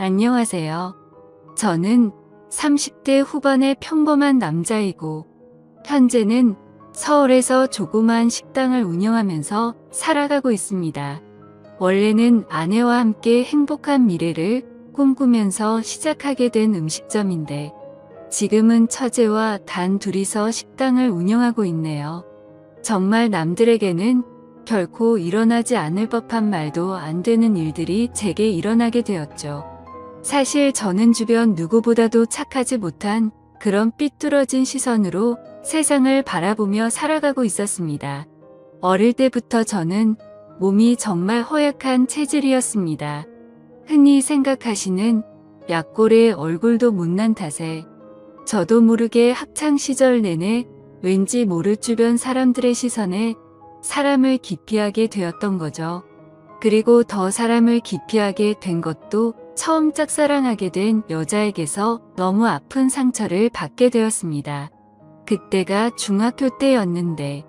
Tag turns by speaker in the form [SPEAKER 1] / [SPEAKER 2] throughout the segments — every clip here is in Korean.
[SPEAKER 1] 안녕하세요. 저는 30대 후반의 평범한 남자이고, 현재는 서울에서 조그마한 식당을 운영하면서 살아가고 있습니다. 원래는 아내와 함께 행복한 미래를 꿈꾸면서 시작하게 된 음식점인데, 지금은 처제와 단 둘이서 식당을 운영하고 있네요. 정말 남들에게는 결코 일어나지 않을 법한 말도 안 되는 일들이 제게 일어나게 되었죠. 사실 저는 주변 누구보다도 착하지 못한 그런 삐뚤어진 시선으로 세상을 바라보며 살아가고 있었습니다. 어릴 때부터 저는 몸이 정말 허약한 체질이었습니다. 흔히 생각하시는 약골의 얼굴도 못난 탓에 저도 모르게 학창 시절 내내 왠지 모를 주변 사람들의 시선에 사람을 기피하게 되었던 거죠. 그리고 더 사람을 기피하게 된 것도 처음 짝사랑하게 된 여자에게서 너무 아픈 상처를 받게 되었습니다. 그때가 중학교 때였는데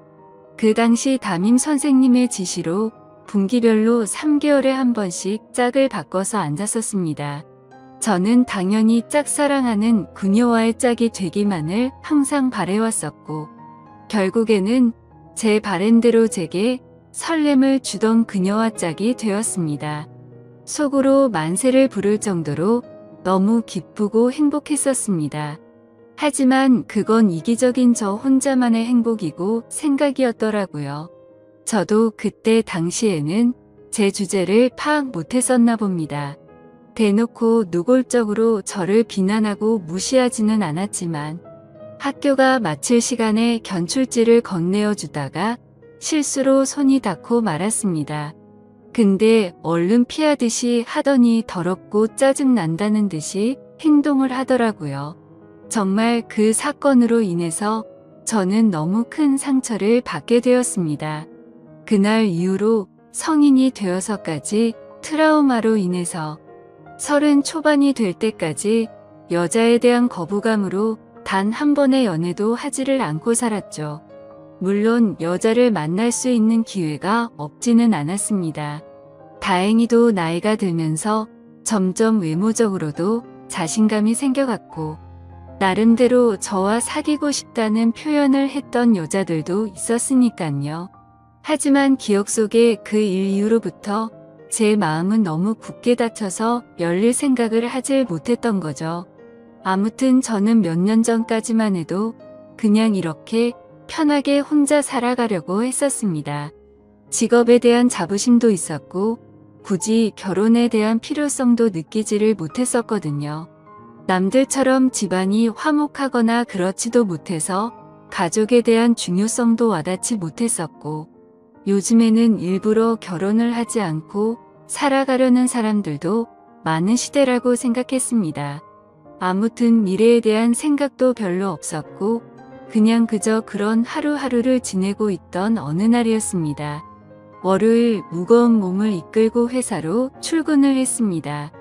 [SPEAKER 1] 그 당시 담임 선생님의 지시로 분기별로 3개월에 한 번씩 짝을 바꿔서 앉았었습니다. 저는 당연히 짝사랑하는 그녀와의 짝이 되기만을 항상 바래왔었고 결국에는 제 바램대로 제게 설렘을 주던 그녀와 짝이 되었습니다. 속으로 만세를 부를 정도로 너무 기쁘고 행복했었습니다. 하지만 그건 이기적인 저 혼자만의 행복이고 생각이었더라고요. 저도 그때 당시에는 제 주제를 파악 못했었나 봅니다. 대놓고 노골적으로 저를 비난하고 무시하지는 않았지만 학교가 마칠 시간에 견출지를 건네어 주다가 실수로 손이 닿고 말았습니다. 근데 얼른 피하듯이 하더니 더럽고 짜증난다는 듯이 행동을 하더라고요. 정말 그 사건으로 인해서 저는 너무 큰 상처를 받게 되었습니다. 그날 이후로 성인이 되어서까지 트라우마로 인해서 30 초반이 될 때까지 여자에 대한 거부감으로 단 한 번의 연애도 하지를 않고 살았죠. 물론 여자를 만날 수 있는 기회가 없지는 않았습니다. 다행히도 나이가 들면서 점점 외모적으로도 자신감이 생겨갔고 나름대로 저와 사귀고 싶다는 표현을 했던 여자들도 있었으니깐요. 하지만 기억 속에 그 일 이후로부터 제 마음은 너무 굳게 닫혀서 열릴 생각을 하질 못했던 거죠. 아무튼 저는 몇 년 전까지만 해도 그냥 이렇게 편하게 혼자 살아가려고 했었습니다. 직업에 대한 자부심도 있었고 굳이 결혼에 대한 필요성도 느끼지를 못했었거든요. 남들처럼 집안이 화목하거나 그렇지도 못해서 가족에 대한 중요성도 와닿지 못했었고 요즘에는 일부러 결혼을 하지 않고 살아가려는 사람들도 많은 시대라고 생각했습니다. 아무튼 미래에 대한 생각도 별로 없었고 그냥 그저 그런 하루하루를 지내고 있던 어느 날이었습니다. 월요일 무거운 몸을 이끌고 회사로 출근을 했습니다.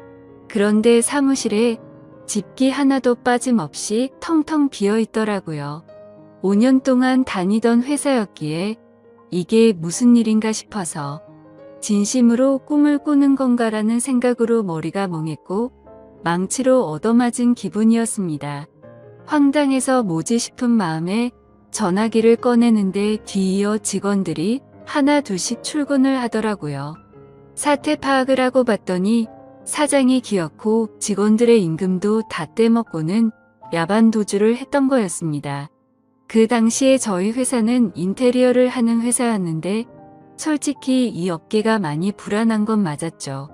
[SPEAKER 1] 그런데 사무실에 집기 하나도 빠짐없이 텅텅 비어 있더라고요. 5년 동안 다니던 회사였기에 이게 무슨 일인가 싶어서 진심으로 꿈을 꾸는 건가라는 생각으로 머리가 멍했고 망치로 얻어맞은 기분이었습니다. 황당해서 뭐지 싶은 마음에 전화기를 꺼내는데 뒤이어 직원들이 하나 둘씩 출근을 하더라고요. 사태 파악을 하고 봤더니 사장이 기어코 직원들의 임금도 다 떼먹고는 야반 도주를 했던 거였습니다. 그 당시에 저희 회사는 인테리어를 하는 회사였는데 솔직히 이 업계가 많이 불안한 건 맞았죠.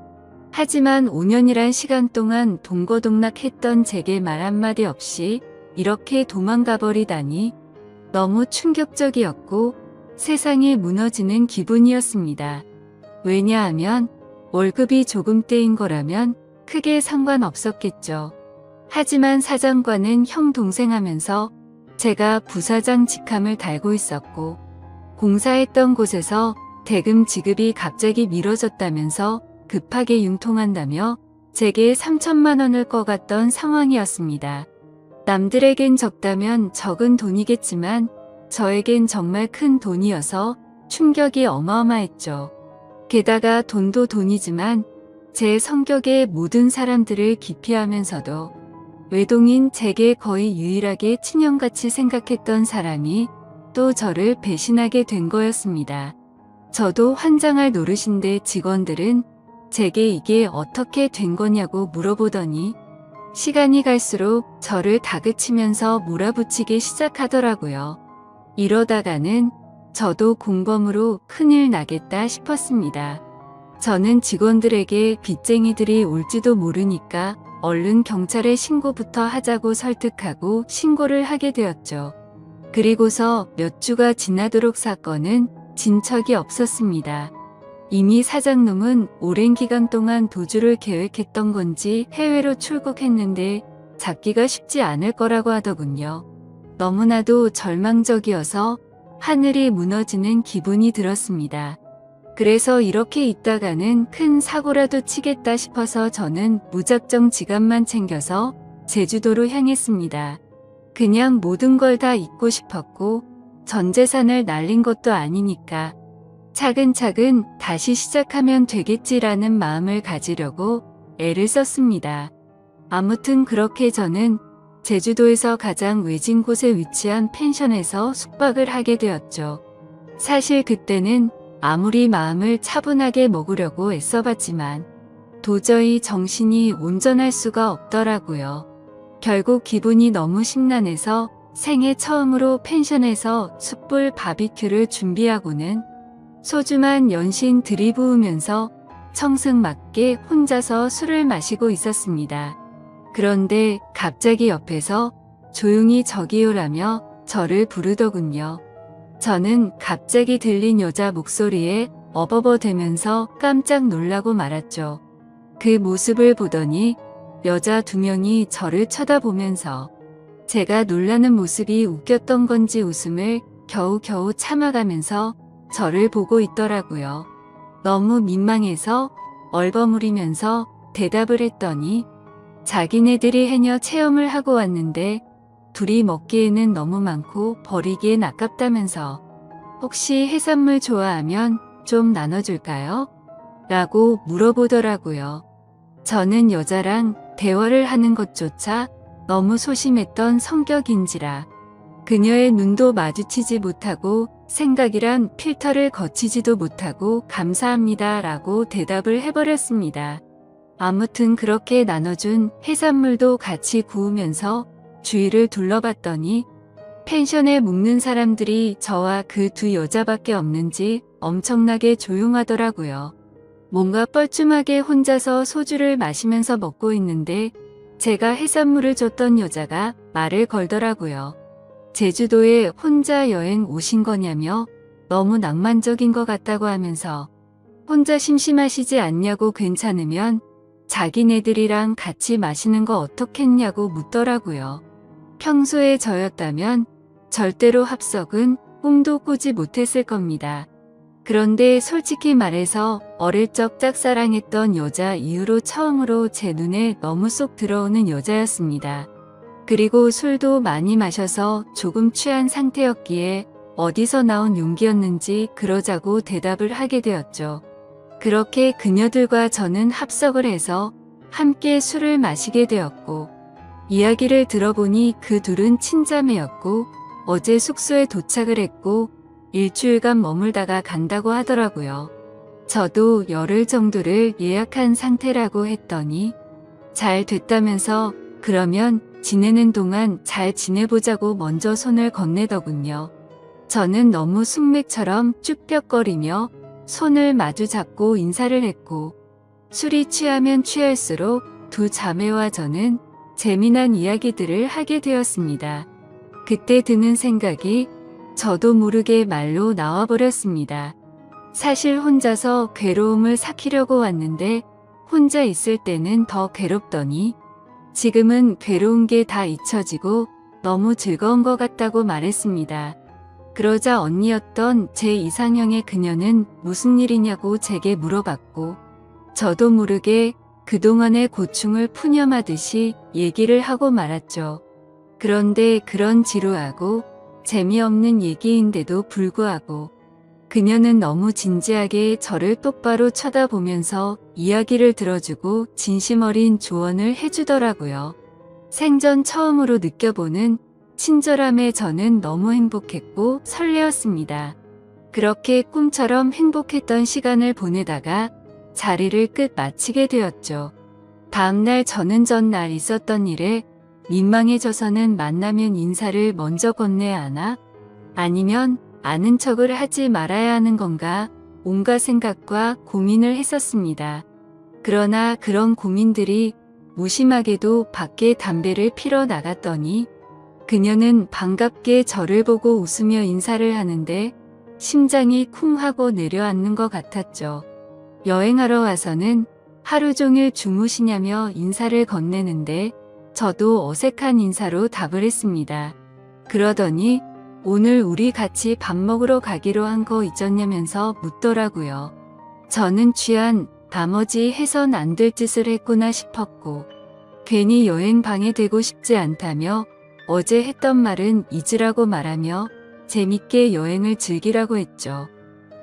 [SPEAKER 1] 하지만 5년이란 시간 동안 동거동락했던 제게 말 한마디 없이 이렇게 도망가 버리다니 너무 충격적이었고 세상이 무너지는 기분이었습니다. 왜냐하면 월급이 조금 떼인 거라면 크게 상관없었겠죠. 하지만 사장과는 형 동생 하면서 제가 부사장 직함을 달고 있었고 공사했던 곳에서 대금 지급이 갑자기 미뤄졌다면서 급하게 융통한다며 제게 3천만 원을 꺼갔던 상황이었습니다. 남들에겐 적다면 적은 돈이겠지만 저에겐 정말 큰 돈이어서 충격이 어마어마했죠. 게다가 돈도 돈이지만 제 성격에 모든 사람들을 기피하면서도 외동인 제게 거의 유일하게 친형같이 생각했던 사람이 또 저를 배신하게 된 거였습니다. 저도 환장할 노릇인데 직원들은 제게 이게 어떻게 된 거냐고 물어보더니 시간이 갈수록 저를 다그치면서 몰아붙이기 시작하더라고요. 이러다가는 저도 공범으로 큰일 나겠다 싶었습니다. 저는 직원들에게 빚쟁이들이 올지도 모르니까 얼른 경찰에 신고부터 하자고 설득하고 신고를 하게 되었죠. 그리고서 몇 주가 지나도록 사건은 진척이 없었습니다. 이미 사장놈은 오랜 기간 동안 도주를 계획했던 건지 해외로 출국했는데 잡기가 쉽지 않을 거라고 하더군요. 너무나도 절망적이어서 하늘이 무너지는 기분이 들었습니다. 그래서 이렇게 있다가는 큰 사고라도 치겠다 싶어서 저는 무작정 지갑만 챙겨서 제주도로 향했습니다. 그냥 모든 걸 다 잊고 싶었고 전 재산을 날린 것도 아니니까 차근차근 다시 시작하면 되겠지라는 마음을 가지려고 애를 썼습니다. 아무튼 그렇게 저는 제주도에서 가장 외진 곳에 위치한 펜션에서 숙박을 하게 되었죠. 사실 그때는 아무리 마음을 차분하게 먹으려고 애써봤지만 도저히 정신이 온전할 수가 없더라고요. 결국 기분이 너무 심란해서 생애 처음으로 펜션에서 숯불 바비큐를 준비하고는 소주만 연신 들이부으면서 청승맞게 혼자서 술을 마시고 있었습니다. 그런데 갑자기 옆에서 조용히 저기요라며 저를 부르더군요. 저는 갑자기 들린 여자 목소리에 어버버대면서 깜짝 놀라고 말았죠. 그 모습을 보더니 여자 2명이 저를 쳐다보면서 제가 놀라는 모습이 웃겼던 건지 웃음을 겨우겨우 참아가면서 저를 보고 있더라고요. 너무 민망해서 얼버무리면서 대답을 했더니 자기네들이 해녀 체험을 하고 왔는데 둘이 먹기에는 너무 많고 버리기엔 아깝다면서 혹시 해산물 좋아하면 좀 나눠줄까요? 라고 물어보더라고요. 저는 여자랑 대화를 하는 것조차 너무 소심했던 성격인지라 그녀의 눈도 마주치지 못하고 생각이란 필터를 거치지도 못하고 감사합니다 라고 대답을 해버렸습니다. 아무튼 그렇게 나눠준 해산물도 같이 구우면서 주위를 둘러봤더니 펜션에 묵는 사람들이 저와 그 2 여자밖에 없는지 엄청나게 조용하더라고요. 뭔가 뻘쭘하게 혼자서 소주를 마시면서 먹고 있는데 제가 해산물을 줬던 여자가 말을 걸더라고요. 제주도에 혼자 여행 오신 거냐며 너무 낭만적인 것 같다고 하면서 혼자 심심하시지 않냐고 괜찮으면 자기네들이랑 같이 마시는 거 어떻겠냐고 묻더라고요. 평소에 저였다면 절대로 합석은 꿈도 꾸지 못했을 겁니다. 그런데 솔직히 말해서 어릴 적 짝사랑했던 여자 이후로 처음으로 제 눈에 너무 쏙 들어오는 여자였습니다. 그리고 술도 많이 마셔서 조금 취한 상태였기에 어디서 나온 용기였는지 그러자고 대답을 하게 되었죠. 그렇게 그녀들과 저는 합석을 해서 함께 술을 마시게 되었고 이야기를 들어보니 그 둘은 친자매였고 어제 숙소에 도착을 했고 일주일간 머물다가 간다고 하더라고요. 저도 열흘 정도를 예약한 상태라고 했더니 잘 됐다면서 그러면 지내는 동안 잘 지내보자고 먼저 손을 건네더군요. 저는 너무 숙맥처럼 쭈뼛거리며 손을 마주 잡고 인사를 했고 술이 취하면 취할수록 2 자매와 저는 재미난 이야기들을 하게 되었습니다. 그때 드는 생각이 저도 모르게 말로 나와버렸습니다. 사실 혼자서 괴로움을 삭히려고 왔는데 혼자 있을 때는 더 괴롭더니 지금은 괴로운 게 다 잊혀지고 너무 즐거운 것 같다고 말했습니다. 그러자 언니였던 제 이상형의 그녀는 무슨 일이냐고 제게 물어봤고 저도 모르게 그동안의 고충을 푸념하듯이 얘기를 하고 말았죠. 그런데 그런 지루하고 재미없는 얘기인데도 불구하고 그녀는 너무 진지하게 저를 똑바로 쳐다보면서 이야기를 들어주고 진심 어린 조언을 해주더라고요. 생전 처음으로 느껴보는 친절함에 저는 너무 행복했고 설레었습니다. 그렇게 꿈처럼 행복했던 시간을 보내다가 자리를 끝 마치게 되었죠. 다음날 저는 전날 있었던 일에 민망해져서는 만나면 인사를 먼저 건네야 하나? 아니면 아는 척을 하지 말아야 하는 건가? 온갖 생각과 고민을 했었습니다. 그러나 그런 고민들이 무심하게도 밖에 담배를 피러 나갔더니 그녀는 반갑게 저를 보고 웃으며 인사를 하는데 심장이 쿵 하고 내려앉는 것 같았죠. 여행하러 와서는 하루 종일 주무시냐며 인사를 건네는데 저도 어색한 인사로 답을 했습니다. 그러더니 오늘 우리 같이 밥 먹으러 가기로 한 거 잊었냐면서 묻더라고요. 저는 취한 나머지 해선 안 될 짓을 했구나 싶었고 괜히 여행 방해되고 싶지 않다며 어제 했던 말은 잊으라고 말하며 재밌게 여행을 즐기라고 했죠.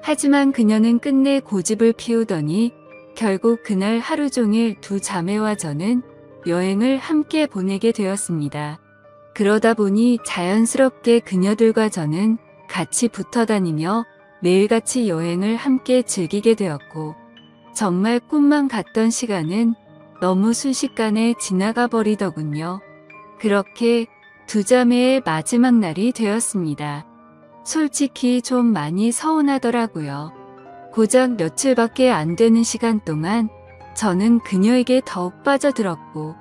[SPEAKER 1] 하지만 그녀는 끝내 고집을 피우더니 결국 그날 하루 종일 두 자매와 저는 여행을 함께 보내게 되었습니다. 그러다 보니 자연스럽게 그녀들과 저는 같이 붙어 다니며 매일같이 여행을 함께 즐기게 되었고 정말 꿈만 같던 시간은 너무 순식간에 지나가 버리더군요. 그렇게 두 자매의 마지막 날이 되었습니다. 솔직히 좀 많이 서운하더라고요. 고작 며칠밖에 안 되는 시간 동안 저는 그녀에게 더욱 빠져들었고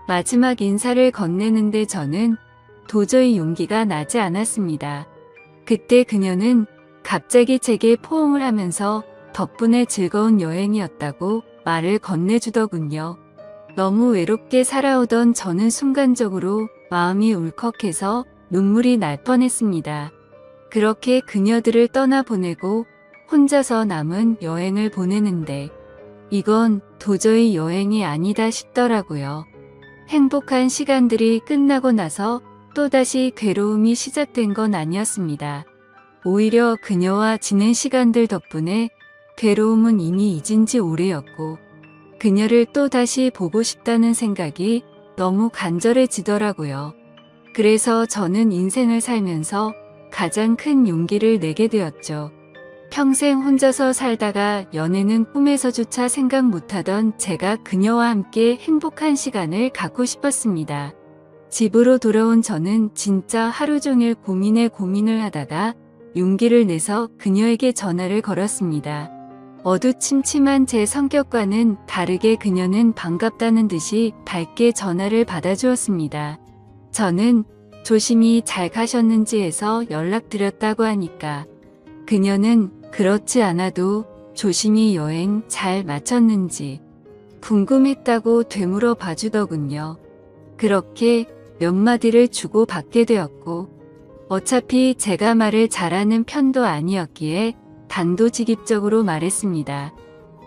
[SPEAKER 1] 마지막 인사를 건네는데 저는 도저히 용기가 나지 않았습니다. 그때 그녀는 갑자기 제게 포옹을 하면서 덕분에 즐거운 여행이었다고 말을 건네주더군요. 너무 외롭게 살아오던 저는 순간적으로 마음이 울컥해서 눈물이 날 뻔했습니다. 그렇게 그녀들을 떠나보내고 혼자서 남은 여행을 보내는데 이건 도저히 여행이 아니다 싶더라고요. 행복한 시간들이 끝나고 나서 또다시 괴로움이 시작된 건 아니었습니다. 오히려 그녀와 지낸 시간들 덕분에 괴로움은 이미 잊은 지 오래였고 그녀를 또다시 보고 싶다는 생각이 너무 간절해지더라고요. 그래서 저는 인생을 살면서 가장 큰 용기를 내게 되었죠. 평생 혼자서 살다가 연애는 꿈에서조차 생각 못하던 제가 그녀와 함께 행복한 시간을 갖고 싶었습니다. 집으로 돌아온 저는 진짜 하루 종일 고민을 하다가 용기를 내서 그녀에게 전화를 걸었습니다. 어두침침한 제 성격과는 다르게 그녀는 반갑다는 듯이 밝게 전화를 받아주었습니다. 저는 조심히 잘 가셨는지 해서 연락드렸다고 하니까 그녀는 그렇지 않아도 조심히 여행 잘 마쳤는지 궁금했다고 되물어 봐주더군요. 그렇게 몇 마디를 주고받게 되었고 어차피 제가 말을 잘하는 편도 아니었기에 단도직입적으로 말했습니다.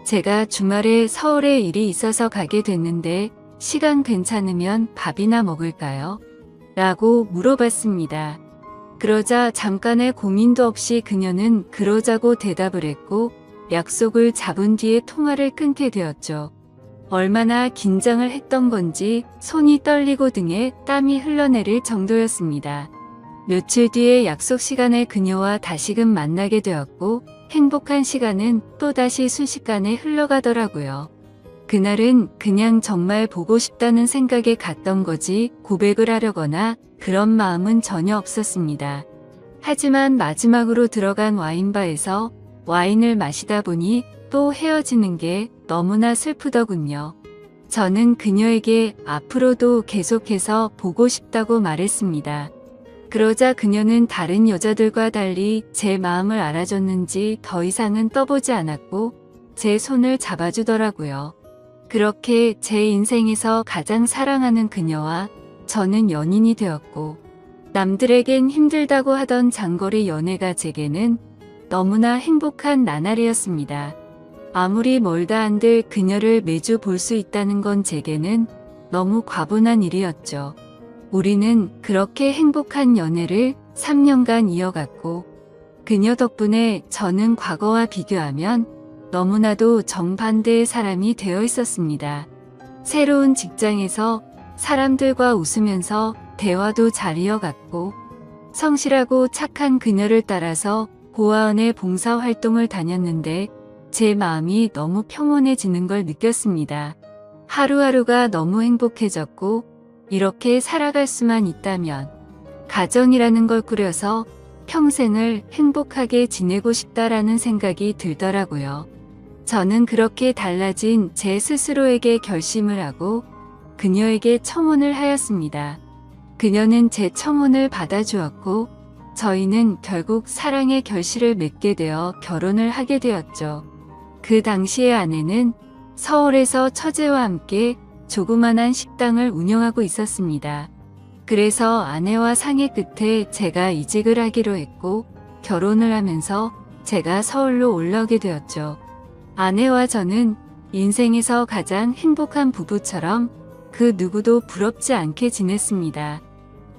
[SPEAKER 1] 제가 주말에 서울에 일이 있어서 가게 됐는데 시간 괜찮으면 밥이나 먹을까요? 라고 물어봤습니다. 그러자 잠깐의 고민도 없이 그녀는 그러자고 대답을 했고 약속을 잡은 뒤에 통화를 끊게 되었죠. 얼마나 긴장을 했던 건지 손이 떨리고 등에 땀이 흘러내릴 정도였습니다. 며칠 뒤에 약속 시간에 그녀와 다시금 만나게 되었고 행복한 시간은 또다시 순식간에 흘러가더라고요. 그날은 그냥 정말 보고 싶다는 생각에 갔던 거지 고백을 하려거나 그런 마음은 전혀 없었습니다. 하지만 마지막으로 들어간 와인바에서 와인을 마시다 보니 또 헤어지는 게 너무나 슬프더군요. 저는 그녀에게 앞으로도 계속해서 보고 싶다고 말했습니다. 그러자 그녀는 다른 여자들과 달리 제 마음을 알아줬는지 더 이상은 떠보지 않았고 제 손을 잡아주더라고요. 그렇게 제 인생에서 가장 사랑하는 그녀와 저는 연인이 되었고 남들에겐 힘들다고 하던 장거리 연애가 제게는 너무나 행복한 나날이었습니다. 아무리 멀다 한들 그녀를 매주 볼 수 있다는 건 제게는 너무 과분한 일이었죠. 우리는 그렇게 행복한 연애를 3년간 이어갔고 그녀 덕분에 저는 과거와 비교하면 너무나도 정반대의 사람이 되어 있었습니다. 새로운 직장에서 사람들과 웃으면서 대화도 잘 이어갔고, 성실하고 착한 그녀를 따라서 보아원의 봉사활동을 다녔는데 제 마음이 너무 평온해지는 걸 느꼈습니다. 하루하루가 너무 행복해졌고, 이렇게 살아갈 수만 있다면 가정이라는 걸 꾸려서 평생을 행복하게 지내고 싶다라는 생각이 들더라고요. 저는 그렇게 달라진 제 스스로에게 결심을 하고 그녀에게 청혼을 하였습니다. 그녀는 제 청혼을 받아주었고 저희는 결국 사랑의 결실을 맺게 되어 결혼을 하게 되었죠. 그 당시의 아내는 서울에서 처제와 함께 조그만한 식당을 운영하고 있었습니다. 그래서 아내와 상의 끝에 제가 이직을 하기로 했고 결혼을 하면서 제가 서울로 올라오게 되었죠. 아내와 저는 인생에서 가장 행복한 부부처럼 그 누구도 부럽지 않게 지냈습니다.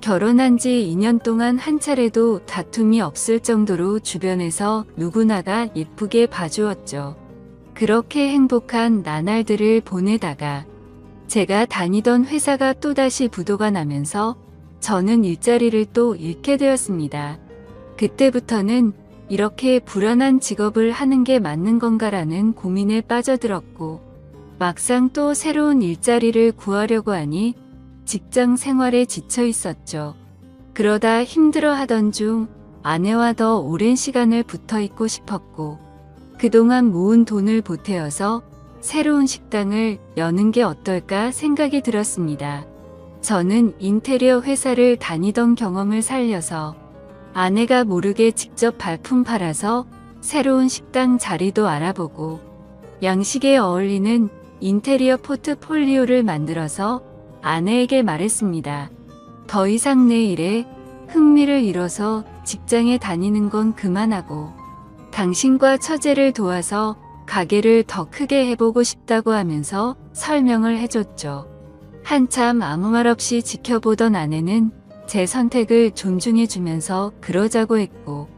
[SPEAKER 1] 결혼한 지 2년 동안 한 차례도 다툼이 없을 정도로 주변에서 누구나가 예쁘게 봐주었죠. 그렇게 행복한 나날들을 보내다가 제가 다니던 회사가 또다시 부도가 나면서 저는 일자리를 또 잃게 되었습니다. 그때부터는 이렇게 불안한 직업을 하는 게 맞는 건가라는 고민에 빠져들었고 막상 또 새로운 일자리를 구하려고 하니 직장 생활에 지쳐 있었죠. 그러다 힘들어 하던 중 아내와 더 오랜 시간을 붙어 있고 싶었고 그동안 모은 돈을 보태어서 새로운 식당을 여는 게 어떨까 생각이 들었습니다. 저는 인테리어 회사를 다니던 경험을 살려서 아내가 모르게 직접 발품 팔아서 새로운 식당 자리도 알아보고 양식에 어울리는 인테리어 포트폴리오를 만들어서 아내에게 말했습니다. 더 이상 내 일에 흥미를 잃어서 직장에 다니는 건 그만하고 당신과 처제를 도와서 가게를 더 크게 해보고 싶다고 하면서 설명을 해줬죠. 한참 아무 말 없이 지켜보던 아내는 제 선택을 존중해주면서 그러자고 했고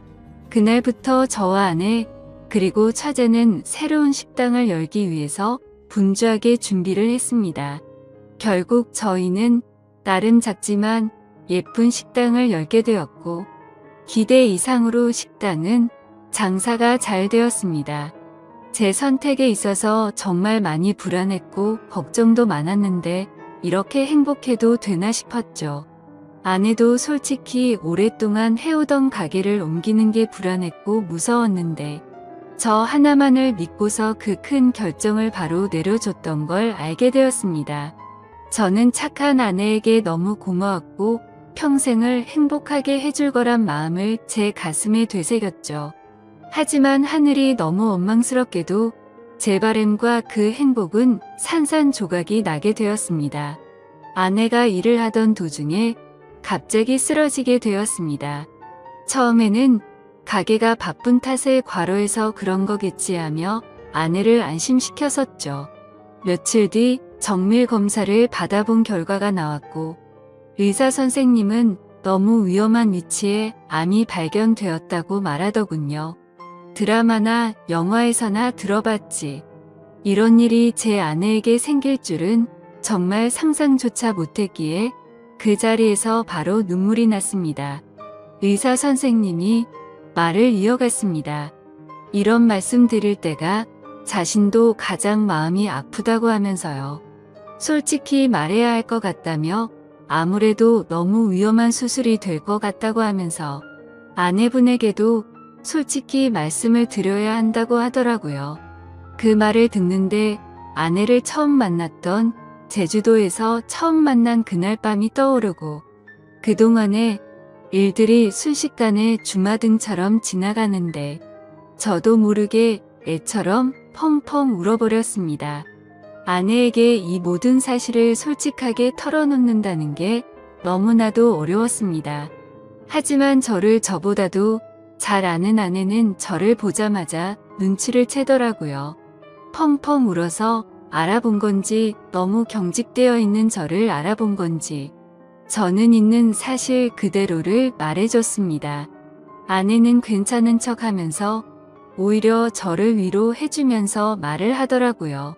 [SPEAKER 1] 그날부터 저와 아내 그리고 처제는 새로운 식당을 열기 위해서 분주하게 준비를 했습니다. 결국 저희는 나름 작지만 예쁜 식당을 열게 되었고 기대 이상으로 식당은 장사가 잘 되었습니다. 제 선택에 있어서 정말 많이 불안했고 걱정도 많았는데 이렇게 행복해도 되나 싶었죠. 아내도 솔직히 오랫동안 해오던 가게를 옮기는 게 불안했고 무서웠는데 저 하나만을 믿고서 그 큰 결정을 바로 내려줬던 걸 알게 되었습니다. 저는 착한 아내에게 너무 고마웠고 평생을 행복하게 해줄 거란 마음을 제 가슴에 되새겼죠. 하지만 하늘이 너무 원망스럽게도 제 바램과 그 행복은 산산조각이 나게 되었습니다. 아내가 일을 하던 도중에 갑자기 쓰러지게 되었습니다. 처음에는 가게가 바쁜 탓에 과로해서 그런 거겠지 하며 아내를 안심시켰었죠. 며칠 뒤 정밀 검사를 받아본 결과가 나왔고 의사 선생님은 너무 위험한 위치에 암이 발견되었다고 말하더군요. 드라마나 영화에서나 들어봤지. 이런 일이 제 아내에게 생길 줄은 정말 상상조차 못했기에 그 자리에서 바로 눈물이 났습니다. 의사 선생님이 말을 이어갔습니다. 이런 말씀 드릴 때가 자신도 가장 마음이 아프다고 하면서요. 솔직히 말해야 할 것 같다며 아무래도 너무 위험한 수술이 될 것 같다고 하면서 아내분에게도 솔직히 말씀을 드려야 한다고 하더라고요. 그 말을 듣는데 아내를 처음 만났던 제주도에서 처음 만난 그날 밤이 떠오르고 그동안의 일들이 순식간에 주마등처럼 지나가는데 저도 모르게 애처럼 펑펑 울어버렸습니다. 아내에게 이 모든 사실을 솔직하게 털어놓는다는 게 너무나도 어려웠습니다. 하지만 저를 저보다도 잘 아는 아내는 저를 보자마자 눈치를 채더라고요. 펑펑 울어서 알아본 건지 너무 경직되어 있는 저를 알아본 건지 저는 있는 사실 그대로를 말해줬습니다. 아내는 괜찮은 척 하면서 오히려 저를 위로해주면서 말을 하더라고요.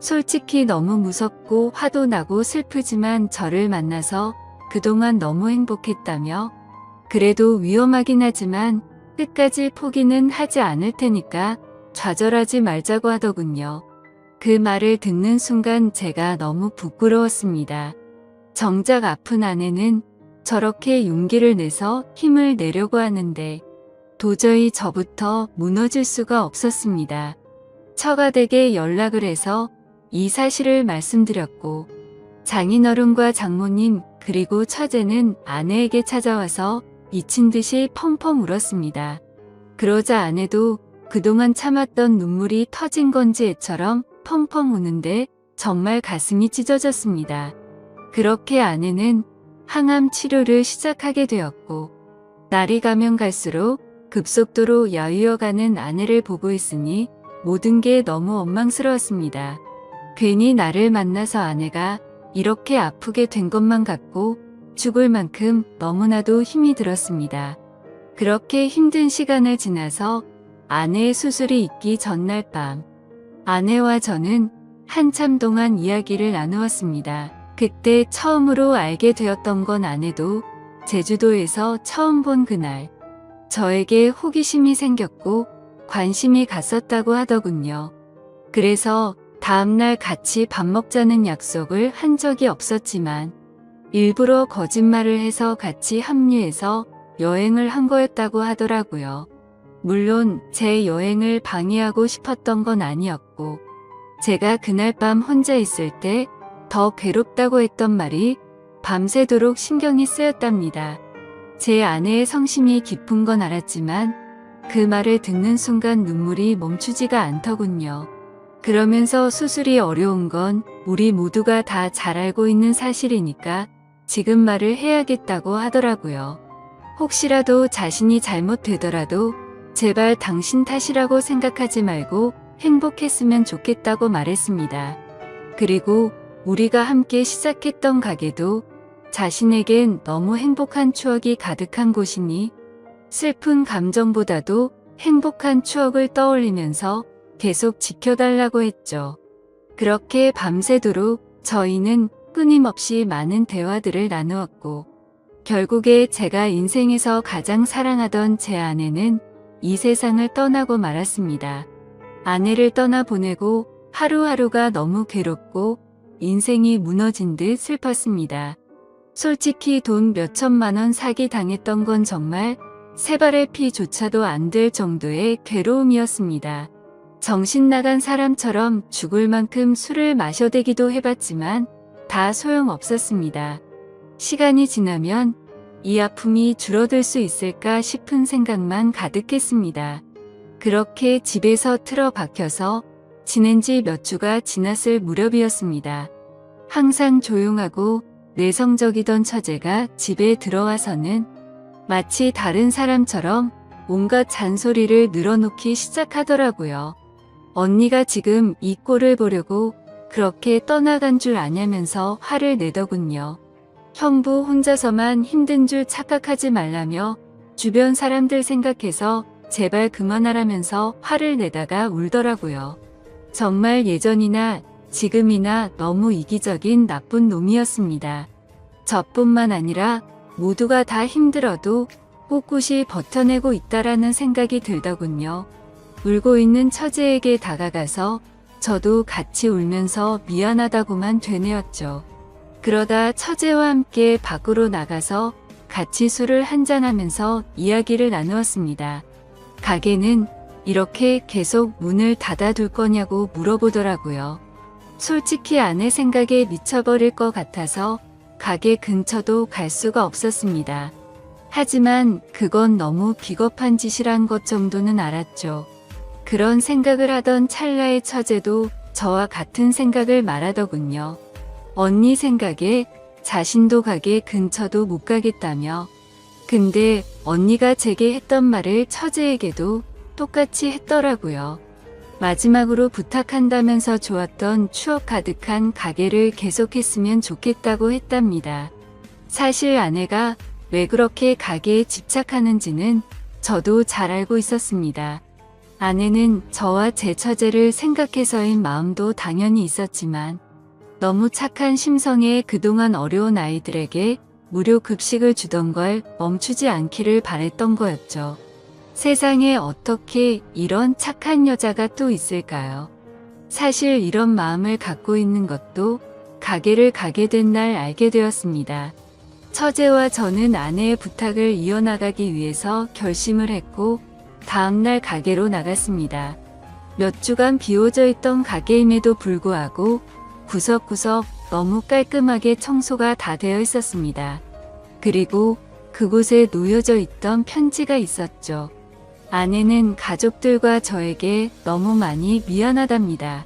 [SPEAKER 1] 솔직히 너무 무섭고 화도 나고 슬프지만 저를 만나서 그동안 너무 행복했다며, 그래도 위험하긴 하지만 끝까지 포기는 하지 않을 테니까 좌절하지 말자고 하더군요. 그 말을 듣는 순간 제가 너무 부끄러웠습니다. 정작 아픈 아내는 저렇게 용기를 내서 힘을 내려고 하는데 도저히 저부터 무너질 수가 없었습니다. 처가댁에 연락을 해서 이 사실을 말씀드렸고, 장인어른과 장모님 그리고 처제는 아내에게 찾아와서 미친 듯이 펑펑 울었습니다. 그러자 아내도 그동안 참았던 눈물이 터진 건지 애처럼 펑펑 우는데 정말 가슴이 찢어졌습니다. 그렇게 아내는 항암 치료를 시작하게 되었고, 날이 가면 갈수록 급속도로 야위어가는 아내를 보고 있으니 모든 게 너무 원망스러웠습니다. 괜히 나를 만나서 아내가 이렇게 아프게 된 것만 같고 죽을 만큼 너무나도 힘이 들었습니다. 그렇게 힘든 시간을 지나서 아내의 수술이 있기 전날 밤, 아내와 저는 한참 동안 이야기를 나누었습니다. 그때 처음으로 알게 되었던 건 아내도 제주도에서 처음 본 그날 저에게 호기심이 생겼고 관심이 갔었다고 하더군요. 그래서 다음날 같이 밥 먹자는 약속을 한 적이 없었지만 일부러 거짓말을 해서 같이 합류해서 여행을 한 거였다고 하더라고요. 물론 제 여행을 방해하고 싶었던 건 아니었고, 제가 그날 밤 혼자 있을 때 더 괴롭다고 했던 말이 밤새도록 신경이 쓰였답니다. 제 아내의 성심이 깊은 건 알았지만 그 말을 듣는 순간 눈물이 멈추지가 않더군요. 그러면서 수술이 어려운 건 우리 모두가 다 잘 알고 있는 사실이니까 지금 말을 해야겠다고 하더라고요. 혹시라도 자신이 잘못되더라도 제발 당신 탓이라고 생각하지 말고 행복했으면 좋겠다고 말했습니다. 그리고 우리가 함께 시작했던 가게도 자신에겐 너무 행복한 추억이 가득한 곳이니 슬픈 감정보다도 행복한 추억을 떠올리면서 계속 지켜달라고 했죠. 그렇게 밤새도록 저희는 끊임없이 많은 대화들을 나누었고, 결국에 제가 인생에서 가장 사랑하던 제 아내는 이 세상을 떠나고 말았습니다. 아내를 떠나보내고 하루하루가 너무 괴롭고 인생이 무너진 듯 슬펐습니다. 솔직히 돈 몇천만 원 사기 당했던 건 정말 세 발의 피조차도 안 될 정도의 괴로움이었습니다. 정신 나간 사람처럼 죽을 만큼 술을 마셔대기도 해봤지만 다 소용없었습니다. 시간이 지나면 이 아픔이 줄어들 수 있을까 싶은 생각만 가득했습니다. 그렇게 집에서 틀어박혀서 지낸 지 몇 주가 지났을 무렵이었습니다. 항상 조용하고 내성적이던 처제가 집에 들어와서는 마치 다른 사람처럼 온갖 잔소리를 늘어놓기 시작하더라고요. 언니가 지금 이 꼴을 보려고 그렇게 떠나간 줄 아냐면서 화를 내더군요. 형부 혼자서만 힘든 줄 착각하지 말라며 주변 사람들 생각해서 제발 그만하라면서 화를 내다가 울더라고요. 정말 예전이나 지금이나 너무 이기적인 나쁜 놈이었습니다. 저뿐만 아니라 모두가 다 힘들어도 꿋꿋이 버텨내고 있다라는 생각이 들더군요. 울고 있는 처제에게 다가가서 저도 같이 울면서 미안하다고만 되뇌었죠. 그러다 처제와 함께 밖으로 나가서 같이 술을 한잔하면서 이야기를 나누었습니다. 가게는 이렇게 계속 문을 닫아둘 거냐고 물어보더라고요. 솔직히 아내 생각에 미쳐버릴 것 같아서 가게 근처도 갈 수가 없었습니다. 하지만 그건 너무 비겁한 짓이란 것 정도는 알았죠. 그런 생각을 하던 찰나의 처제도 저와 같은 생각을 말하더군요. 언니 생각에 자신도 가게 근처도 못 가겠다며. 근데 언니가 제게 했던 말을 처제에게도 똑같이 했더라고요. 마지막으로 부탁한다면서 좋았던 추억 가득한 가게를 계속했으면 좋겠다고 했답니다. 사실 아내가 왜 그렇게 가게에 집착하는지는 저도 잘 알고 있었습니다. 아내는 저와 제 처제를 생각해서인 마음도 당연히 있었지만 너무 착한 심성에 그동안 어려운 아이들에게 무료 급식을 주던 걸 멈추지 않기를 바랬던 거였죠. 세상에 어떻게 이런 착한 여자가 또 있을까요? 사실 이런 마음을 갖고 있는 것도 가게를 가게 된 날 알게 되었습니다. 처제와 저는 아내의 부탁을 이어나가기 위해서 결심을 했고 다음날 가게로 나갔습니다. 몇 주간 비워져 있던 가게임에도 불구하고 구석구석 너무 깔끔하게 청소가 다 되어 있었습니다. 그리고 그곳에 놓여져 있던 편지가 있었죠. 아내는 가족들과 저에게 너무 많이 미안하답니다.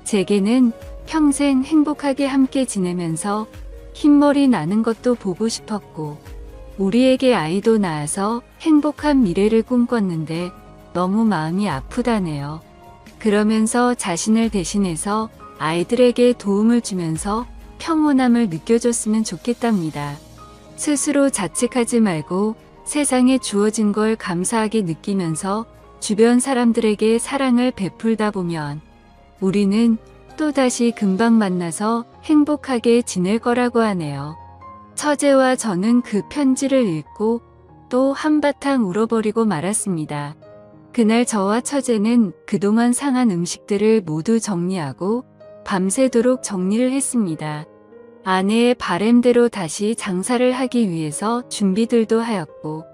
[SPEAKER 1] 제게는 평생 행복하게 함께 지내면서 흰머리 나는 것도 보고 싶었고 우리에게 아이도 낳아서 행복한 미래를 꿈꿨는데 너무 마음이 아프다네요. 그러면서 자신을 대신해서 아이들에게 도움을 주면서 평온함을 느껴줬으면 좋겠답니다. 스스로 자책하지 말고 세상에 주어진 걸 감사하게 느끼면서 주변 사람들에게 사랑을 베풀다 보면 우리는 또다시 금방 만나서 행복하게 지낼 거라고 하네요. 처제와 저는 그 편지를 읽고 또 한바탕 울어버리고 말았습니다. 그날 저와 처제는 그동안 상한 음식들을 모두 정리하고 밤새도록 정리를 했습니다. 아내의 바램대로 다시 장사를 하기 위해서 준비들도 하였고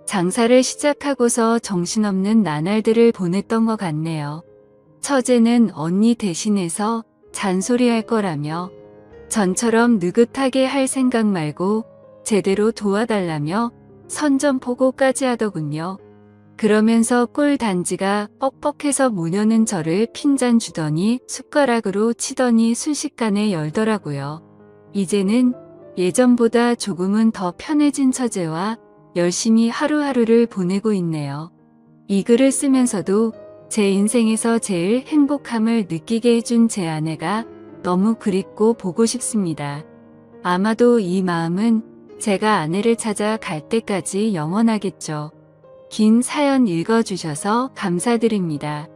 [SPEAKER 1] 장사를 시작하고서 정신없는 나날들을 보냈던 것 같네요. 처제는 언니 대신해서 잔소리할 거라며 전처럼 느긋하게 할 생각 말고 제대로 도와달라며 선전포고까지 하더군요. 그러면서 꿀단지가 뻑뻑해서 모녀는 저를 핀잔 주더니 숟가락으로 치더니 순식간에 열더라고요. 이제는 예전보다 조금은 더 편해진 처제와 열심히 하루하루를 보내고 있네요. 이 글을 쓰면서도 제 인생에서 제일 행복함을 느끼게 해준 제 아내가 너무 그립고 보고 싶습니다. 아마도 이 마음은 제가 아내를 찾아 갈 때까지 영원하겠죠. 긴 사연 읽어주셔서 감사드립니다.